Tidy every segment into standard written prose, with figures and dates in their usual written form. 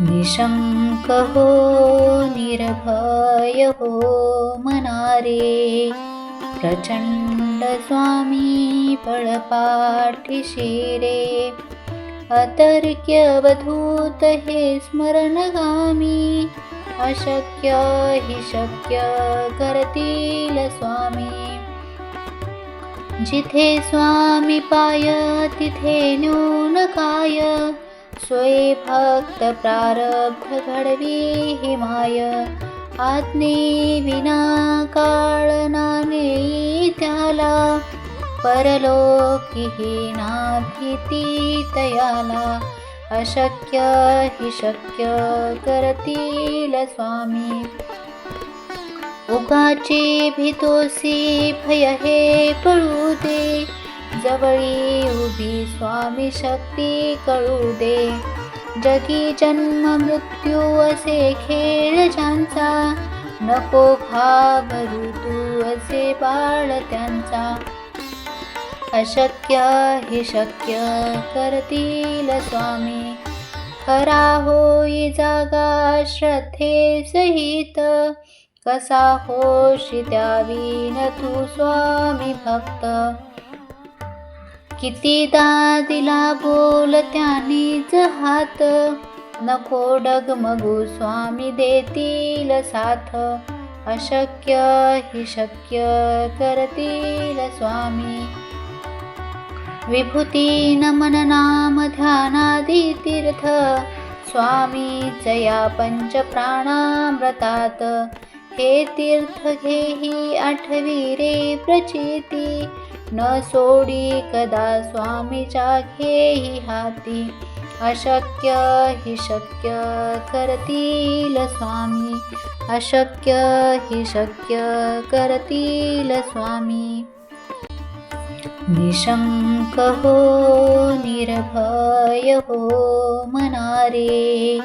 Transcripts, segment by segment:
निशंक हो निर्भय हो मनारे, प्रचंड स्वामी पळपाठीशी रे. अतर्क्यवधूत हे स्मरणगामी, अशक्य हि शक्य करतील स्वामी. जिथे स्वामी पाय तिथे न्यून काय, स्वये भक्त प्रारब्ध घडवी हि माय. आज्ञे विना काळ नाने त्याला, परलोकी हि ना भीती तयाला. अशक्य हि शक्य करतील स्वामी. उगाचे भीतोसी भय हे पळू दे, जवळी उभी स्वामी शक्ती कळू दे. जगी जन्म मृत्यू असे खेळ ज्यांचा, नको घाबरू तू असे बाळ त्यांचा. अशक्य हि शक्य करतील स्वामी. खरा होई जागा श्रद्धे सहित, कसा होशी त्यावीन तू स्वामी भक्त. कितीदा दिला बोल त्यानीच हात, नको डगमगू स्वामी देतील साथ. अशक्य हि शक्य करतील स्वामी. विभूती नमन नाम ध्यानादी तीर्थ, स्वामीच या पंच प्राणामृतात. हे तीर्थ घेही आठवी रे प्रचिती, न सोडी कदा स्वामीच्या घेही हाती. अशक्य हि शक्य करतील स्वामी. अशक्य हि शक्य करतील स्वामी. निशंक हो निर्भय हो मनारे,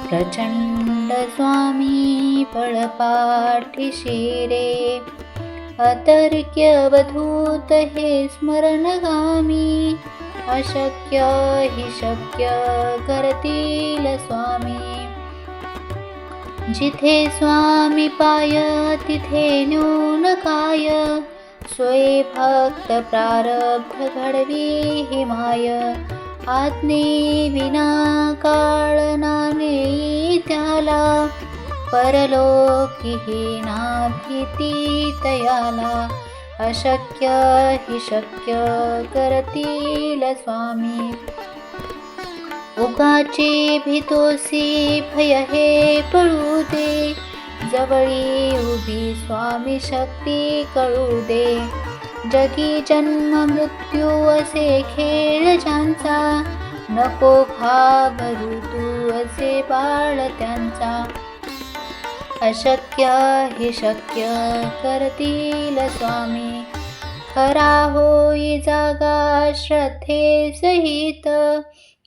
प्रचंड स्वामी पळपाठीशी रे. अतर्क्यवधूत हे स्मरणगामी, अशक्य हि शक्य करतील स्वामी. जिथे स्वामी पाय तिथे न्यून काय, स्वये भक्त प्रारब्ध घडवी हि माय. आज्ञे विना काळ नाने त्याला, परलोकी हि ना भीती तयाला. अशक्य हि शक्य करतील स्वामी. उगाचे भीतोसी भय हे पळू दे, जवळी उभी स्वामी शक्ती कळू दे. जगी जन्म मृत्यू असे खेळ ज्यांचा, नको घाबरू तू असे बाळ त्यांचा. अशक्य हि शक्य करतील स्वामी. खरा होई जागा श्रद्धे सहित,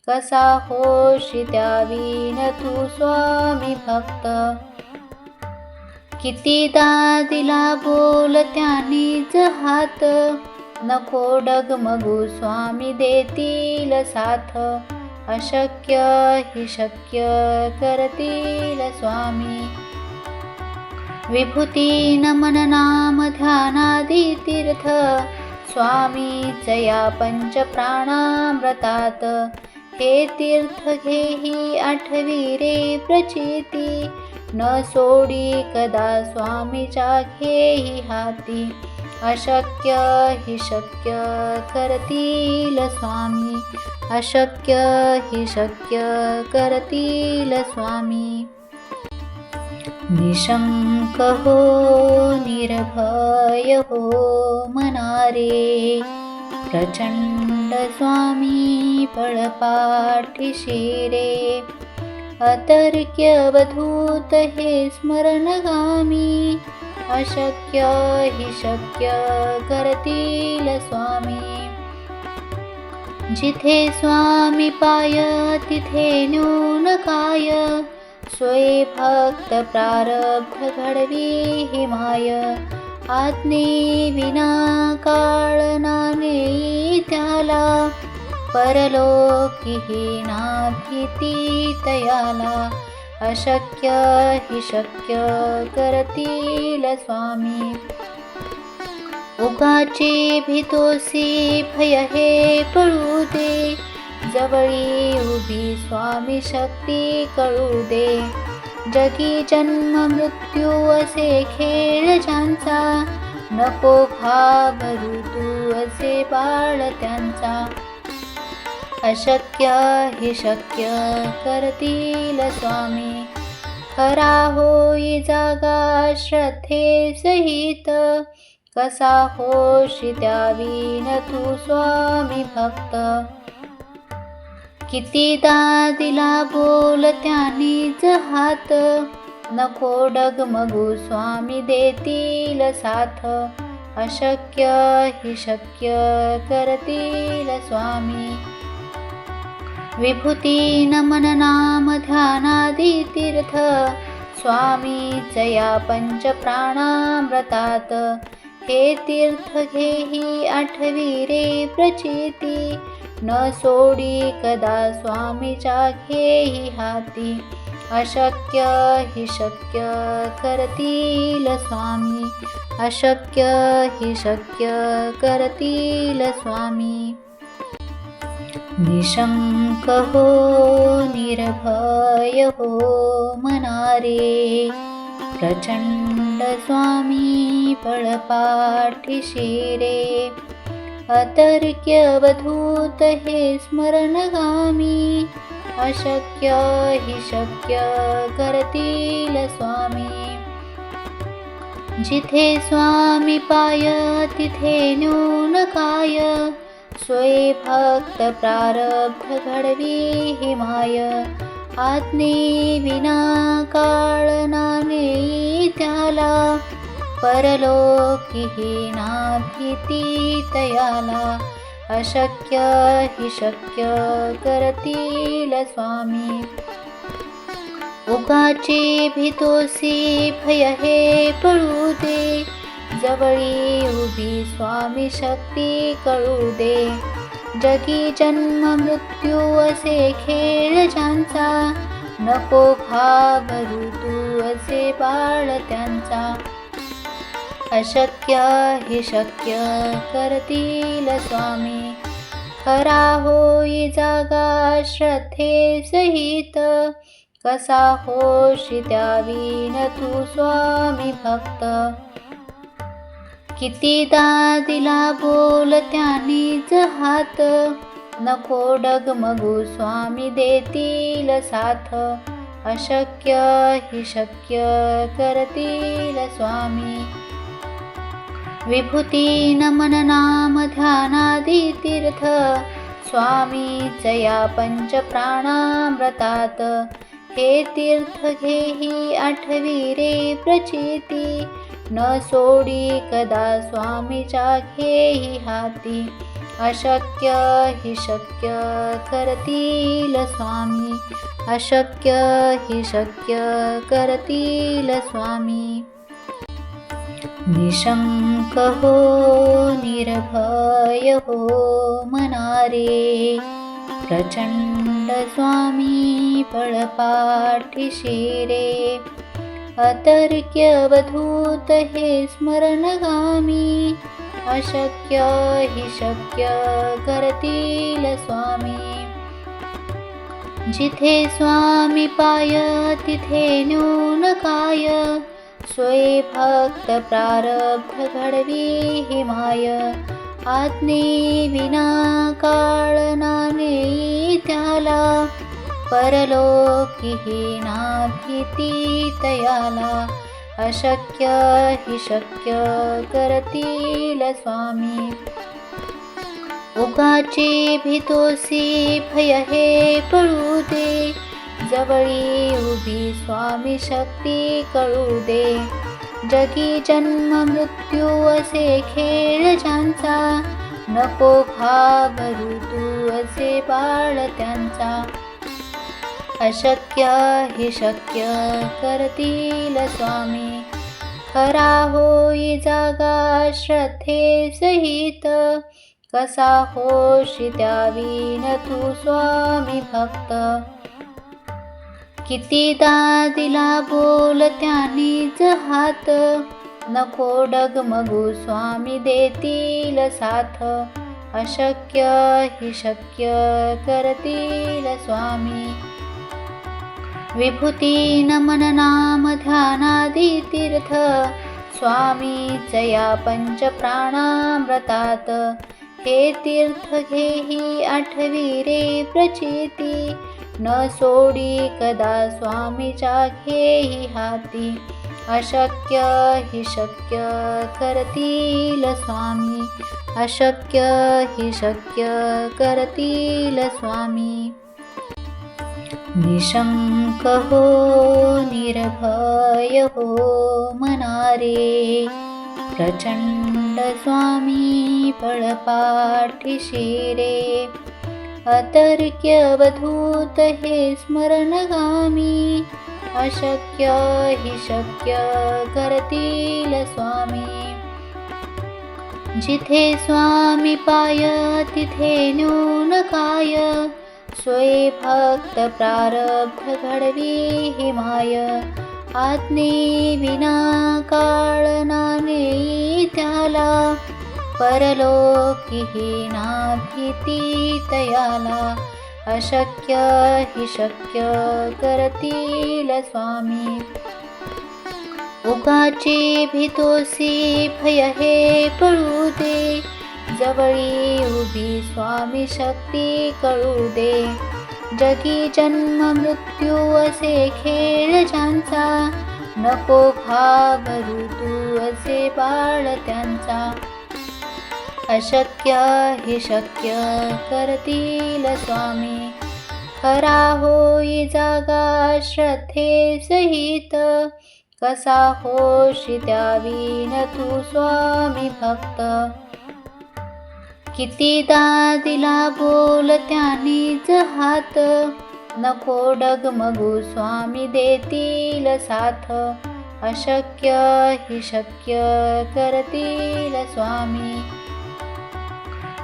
कसा होशी त्यावीन तू स्वामी भक्त. कितीदा दिला बोल त्यानीच हात, नको डगमगू स्वामी देतील साथ. अशक्य हि शक्य करतील स्वामी. विभूती नमन नाम ध्यानादी तीर्थ, स्वामीच या पंच प्राणामृतात. हे तीर्थ घेही आठवी रे प्रचिती, न सोडी कदा स्वामीच्या घेही हाती. अशक्य हि शक्य करतील स्वामी. अशक्य हि शक्य करतील स्वामी. निशंक हो निर्भय हो मनारे, प्रचंड स्वामी पळपाठीशी रे. अतर्क्यवधूत हे स्मरणगामी, अशक्य हि शक्य करतील स्वामी. जिथे स्वामी पाय तिथे न्यून काय, स्वये भक्त प्रारब्ध घडवी हि माय. आज्ञे विना काळ नाने त्याला, परलोकी ना भीती तयाला, अशक्य हि शक्य करतील स्वामी. उगाची भीतोसी भय हे पळू दे, जवळी उभी स्वामी शक्ती कळू दे. जगी जन्म मृत्यू असे खेळ ज्यांचा, नको घाबरू तू असे बाळ त्यांचा. अशक्य हि शक्य करतील स्वामी, खरा होई जागा श्रद्धे सहित. कसा होशी त्यावीन तू स्वामी भक्त, कितीदा दिला बोल त्यानीच हात. नको डगमगू स्वामी देतील साथ, अशक्य हि शक्य करतील स्वामी. विभूती नमन नाम ध्यानादी तीर्थ, स्वामीच या पंच प्राणामृतात. हे तीर्थ घेही आठवी रे प्रचिती, न सोडी कदा स्वामीच्या घेही हाती. अशक्य हि शक्य करतील स्वामी, अशक्य हि शक्य करतील स्वामी. निशंक हो निर्भय हो मनारे, प्रचंड स्वामी पळपाठीशी रे. अतर्क्यवधूत हे स्मरणगामी, अशक्य हि शक्य करतील स्वामी. जिथे स्वामी पाय तिथे न्यून काय, स्वय भक्त प्रारब्ध घडवी हि माय. आज्ञे विना काळ ना नेई त्याला, परलोकी ना भीती तयाला. अशक्य हि शक्य करतील स्वामी. उगाची भीतोसी भय हे पळू दे, जवळी उभी स्वामी शक्ती कळू दे. जगी जन्म मृत्यू असे खेळ ज्यांचा, नको घाबरू तू असे बाळ त्यांचा. अशक्य हि शक्य करतील स्वामी, खरा होई जागा श्रद्धे सहित. कसा होशी त्यावीन तू स्वामी भक्त, कितीदा दिला बोल त्यानीच हात. नको डगमगू स्वामी देतील साथ, अशक्य हि शक्य करतील स्वामी. विभूती नमन नाम ध्यानादी तीर्थ, स्वामीच या पंच प्राणामृतात. हे तीर्थ घेही आठवी रे प्रचिती, न सोडी कदा स्वामीच्या घेही हाती. अशक्य हि शक्य करतील स्वामी, अशक्य हि शक्य करतील स्वामी. निशंक हो निर्भय हो मनारे, प्रचंड स्वामी पळपाठीशी रे. अतर्क्यवधूत हे स्मरणगामी, अशक्य हि शक्य करतील स्वामी. जिथे स्वामी पाय तिथे न्यून काय, स्वय भक्त प्रारब्ध घडवी हि माय. आज्ञे विना काळ ना नेई त्याला, परलोकी ना भीती तयाला. अशक्य हि शक्य करतील स्वामी. उगाची भीतोसी भय हे पळू दे, जवळी उभी स्वामी शक्ती कळू दे. जगी जन्म मृत्यू असे खेळ ज्यांचा, नको घाबरू तू असे बाळ त्यांचा. अशक्य हि शक्य करतील स्वामी, खरा होई जागा श्रद्धे सहित. कसा होशी त्यावीन तू स्वामी भक्त. कितीदा दिला बोल त्यानीच हात, नको डगमगू स्वामी देतील साथ. अशक्य हि शक्य करतील स्वामी. विभूती नमन नाम ध्यानादी तीर्थ, स्वामीच या पंच प्राणामृतात. हे तीर्थ घेही आठवी रे प्रचिती, न सोडी कदा स्वामीच्या घेही हाती. अशक्य हि शक्य करतील स्वामी. अशक्य हि शक्य करतील स्वामी. निशंक हो निर्भय हो मनारे, प्रचंड स्वामी पळपाठीशी रे. अतर्क्यवधूत हे स्मरणगामी, अशक्य हि शक्य करतील स्वामी. जिथे स्वामी पाय तिथे न्यून काय, स्वय भक्त प्रारब्ध घडवी हि माय. आज्ञे विना काळ नाने त्याला, परलोकीही ना भीती तयाला. अशक्य हि शक्य करतील स्वामी. उगाची भीतोसी भय हे पळू दे, जवळी उभी स्वामी शक्ती कळू दे. जगी जन्म मृत्यू असे खेळ ज्यांचा, नको घाबरू तू असे बाळ त्यांचा. अशक्य हि शक्य करतील स्वामी. खरा होई जागा श्रद्धे सहित, कसा होशी त्यावीन तू स्वामी भक्त. कितीदा दिला बोल त्यानीच हात, नको डगमगू स्वामी देतील साथ. अशक्य हि शक्य करतील स्वामी.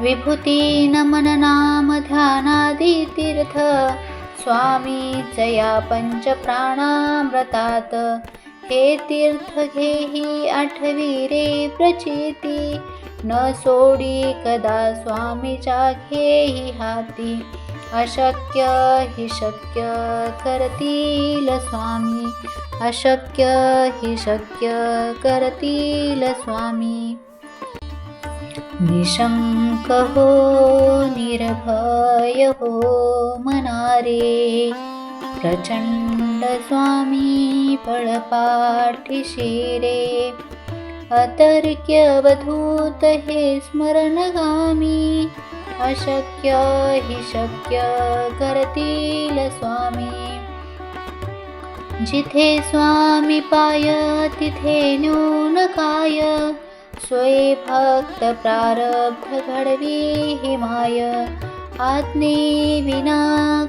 विभूती नमन नाम ध्यानादी तीर्थ, स्वामीच या पंच प्राणामृतात. हे तीर्थ घेही आठवी रे प्रचिती, न सोडी कदा स्वामीच्या घेही हाती. अशक्य हि शक्य करतील स्वामी. अशक्य हि शक्य करतील स्वामी. निशंक हो निर्भय हो मनारे, प्रचंड स्वामी पळपाठीशी रे. अतर्क्यवधूत हे स्मरणगामी, अशक्य हि शक्य करतील स्वामी. जिथे स्वामी पाय तिथे न्यून काय, स्वय भक्त प्रारब्ध घडवी हि माय. आज्ञे विना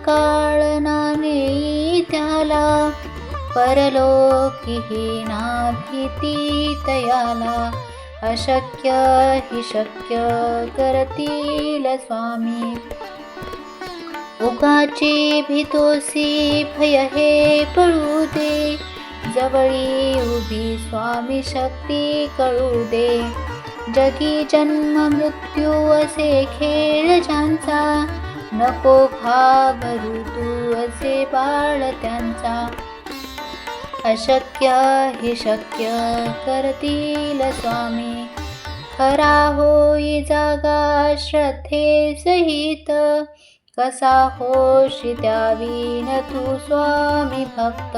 काळ नाने त्याला, परलोकीही ना भीती तयाला. अशक्य हि शक्य करतील स्वामी. उगाची भीतोसी भय हे पळू दे, जवळी उभी स्वामी शक्ती कळू दे. जगी जन्म मृत्यू असे खेळ ज्यांचा, नको घाबरू तू असे बाळ त्यांचा. अशक्य हि शक्य करतील स्वामी. खरा होई जागा श्रद्धे सहित, कसा होशी त्यावीन तू स्वामी भक्त.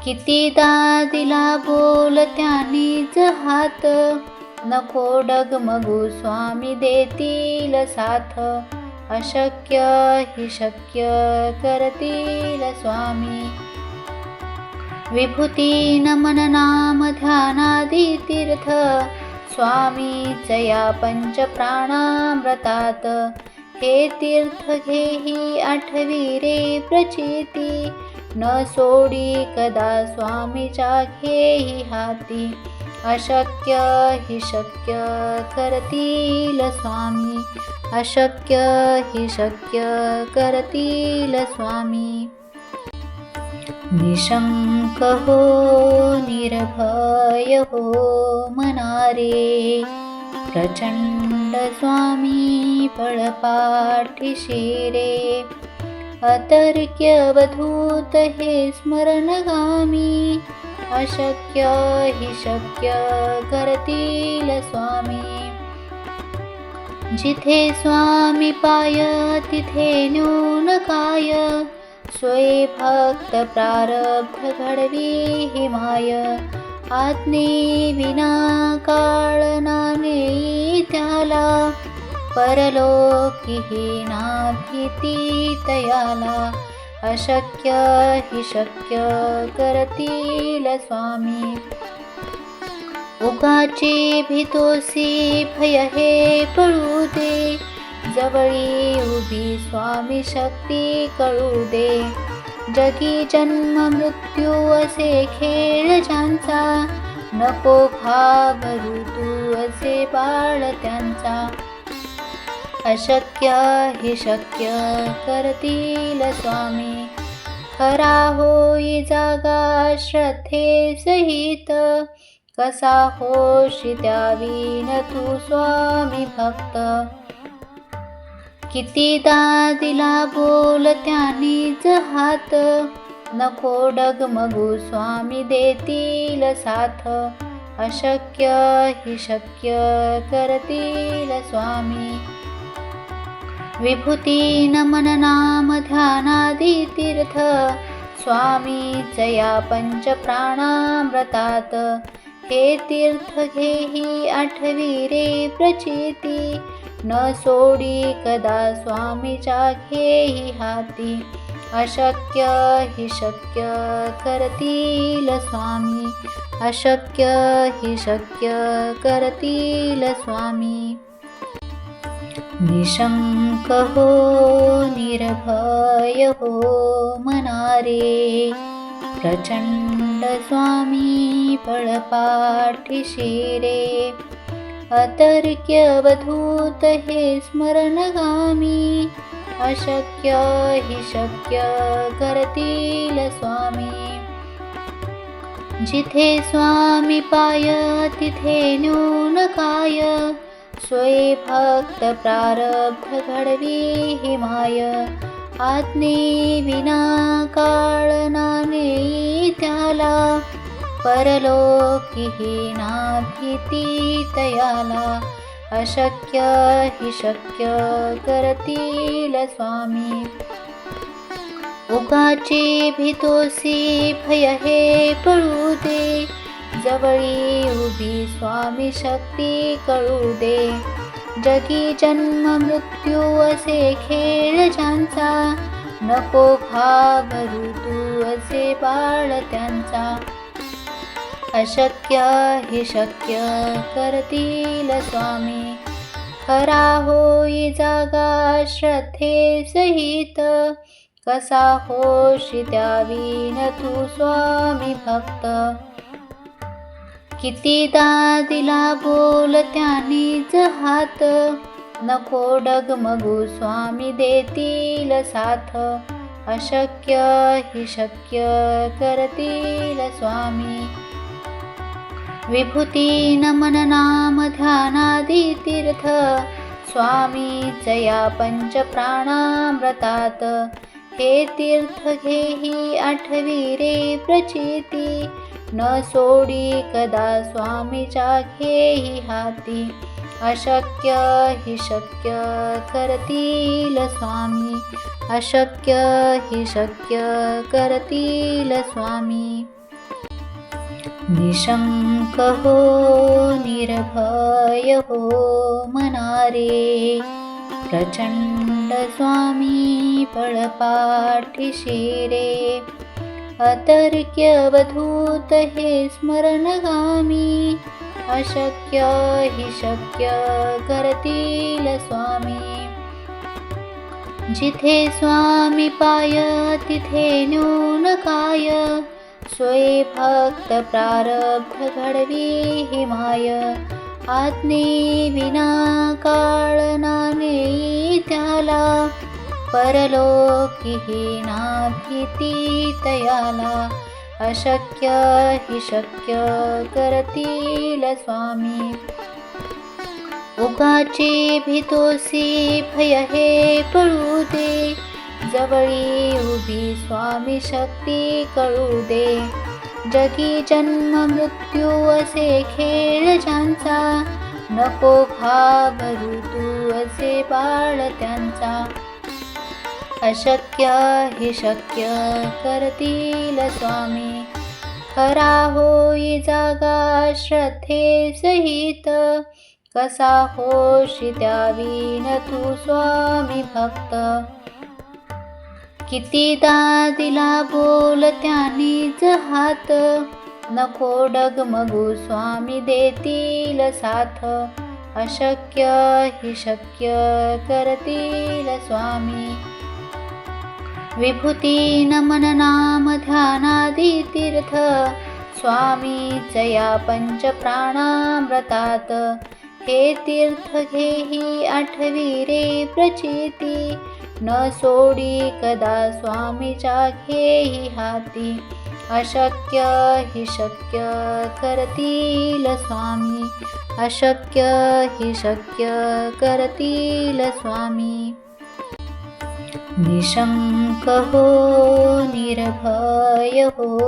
कितीदा दिला बोल त्यानीच हात, नको डगमगू स्वामी देतील साथ. अशक्य हि शक्य करतील स्वामी. विभूती नमन नाम ध्यानादी तीर्थ, स्वामीच या पंच प्राणामृतात. हे तीर्थ घेही आठवी रे प्रचिती, न सोडी कदा स्वामीच्या घेही हाती. अशक्य हि शक्य करतील स्वामी, अशक्य हि शक्य करतील स्वामी. निशंक हो निर्भय हो मनारे, प्रचंड स्वामी पळपाठीशी रे. अतर्क्यवधूत हे स्मरणगामी, अशक्य हि शक्य करतील स्वामी. जिथे स्वामी पाय तिथे न्यून काय, स्वये भक्त प्रारब्ध घडवी हि माय. आज्ञे विना काळ नामे त्याला, परलोकी हि ना भीती तयाला. अशक्य हि शक्य करतील स्वामी. उगाची भीतोसी भय हे पळू दे, जवळी उभी स्वामी शक्ती कळू दे. जगी जन्म मृत्यू असे खेळ ज्यांचा, नको घाबरू तू असे बाळ त्यांचा. अशक्य हि शक्य करतील स्वामी. खरा होई जागा श्रद्धे सहित, कसा होशी त्यावीन तू स्वामी भक्त. कितीदा दिला बोल त्यानीच हात, नको डगमगू स्वामी देतील साथ. अशक्य हि शक्य करतील स्वामी. विभूती नमन नाम ध्यानादी तीर्थ, स्वामीच या पंच प्राणामृतात. हे तीर्थ घेही आठवी रे प्रचिती, न सोडी कदा स्वामीच्या घेही हाती. अशक्य हि शक्य करतील स्वामी, अशक्य हि शक्य करतील स्वामी. निशंक हो निर्भय हो मनारे, प्रचंड स्वामी पळपाठीशी रे. अतर्क्यवधूत हे स्मरणगामी, अशक्य हि शक्य करतील स्वामी. जिथे स्वामी पाय तिथे न्यून काय, स्वये भक्त प्रारब्ध घडवी हि माय. आज्ञे विना काळ नामे त्याला, परलोकी हि ना भीती तयाला. अशक्य हि शक्य करतील स्वामी. उगाची भीतोसी भय हे पळू दे, जवळी उभी स्वामी शक्ती कळू दे. जगी जन्म मृत्यू असे खेळ ज्यांचा, नको घाबरू तू असे बाळ त्यांचा. अशक्य हि शक्य करतील स्वामी. खरा होई जागा श्रद्धे सहित, कसा होशी त्यावीन तू स्वामी भक्त. कितीदा दिला बोल त्यानीच हात, नको डगमगू स्वामी देतील साथ. अशक्य हि शक्य करतील स्वामी. विभूती नमन नाम ध्यानादी तीर्थ, स्वामीच या पंच प्राणामृतात. हे तीर्थ घेही आठवी रे प्रचिती, न सोडी कदा स्वामीच्या घेही हाती. अशक्य हि शक्य करतील स्वामी, अशक्य हि शक्य करतील स्वामी. निशंक हो निर्भय हो मनारे, प्रचंड स्वामी पळपाठीशी रे. अतर्क्यवधूत हे स्मरणगामी, अशक्य हि शक्य करतील स्वामी. जिथे स्वामी पाय तिथे न्यून काय, सोय भक्त प्रारब्ध घडवी ही माय. आज्ञे विना काळ ना नेई त्याला. परलोकी ही ना भीती तयाला. अशक्य हि शक्य करतील स्वामी. उगाची भीतोसी भय हे पळू दे. जवळी उभी स्वामी शक्ती कळू दे. जगी जन्म मृत्यू असे खेळ ज्यांचा. नको घाबरू तू असे बाळ त्यांचा. अशक्य हि शक्य करतील स्वामी. खरा होई जागा श्रद्धे सहित. कसा होशी त्यावीन तू स्वामी भक्त. कितीदा दिला बोल त्यानीच हात. नको डगमगू स्वामी देतील साथ. अशक्य हि शक्य करतील स्वामी. विभूती नमन नाम ध्यानादी तीर्थ. स्वामीच या पंच प्राणामृतात. हे तीर्थ घेही आठवी रे प्रचिती. न सोडी कदा स्वामीच्या घेही हाती. अशक्य हि शक्य करतील स्वामी. अशक्य हि शक्य करतील स्वामी. निशंक हो निर्भय हो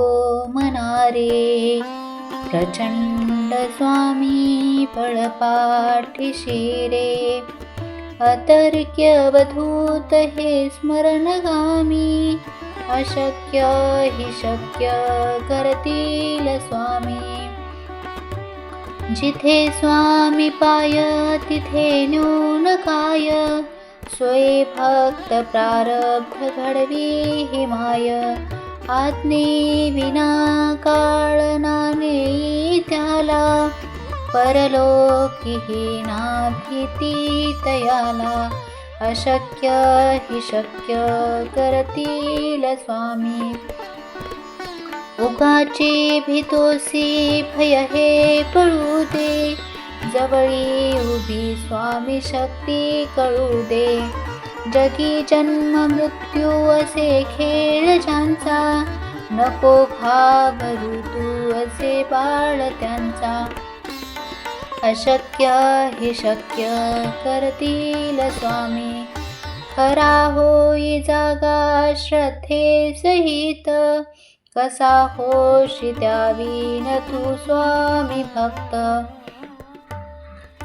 मनारे. प्रचंड स्वामी पळपाठीशी रे. अतर्क्यवधूत हे स्मरणगामी. अशक्य हि शक्य करतील स्वामी. जिथे स्वामी पाय तिथे न्यून काय. सोय भक्त प्रारब्ध घडवी ही माय. आज्ञे विना काळ ना नेई त्याला. परलोकी ही ना भीती तयाला. अशक्य हि शक्य करतील स्वामी. उगाची भीतोसी भय हे पळू दे. जवळी उभी स्वामी शक्ती कळू दे. जगी जन्म मृत्यू असे खेळ ज्यांचा. नको घाबरू तू असे बाळ त्यांचा. अशक्य हि शक्य करतील स्वामी. खरा होई जागा श्रद्धे सहित. कसा होशी त्यावीन तू स्वामी भक्त.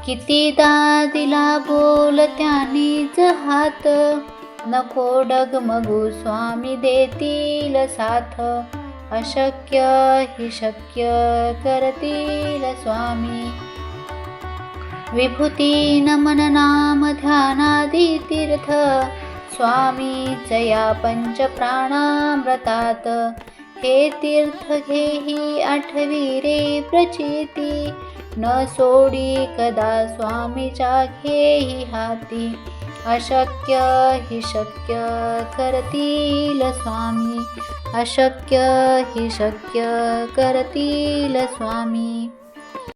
कितीदा दिला बोल त्यानीच हात. नको डगमगू स्वामी देतील साथ. अशक्य हि शक्य करतील स्वामी. विभूती नमन नाम ध्यानादी तीर्थ. स्वामीच या पंच प्राणामृतात. हे तीर्थ घेही आठवी रे प्रचिती. न सोडी कदा स्वामीच्या घेही हाती. अशक्य हि शक्य करतील स्वामी. अशक्य हि शक्य करतील स्वामी.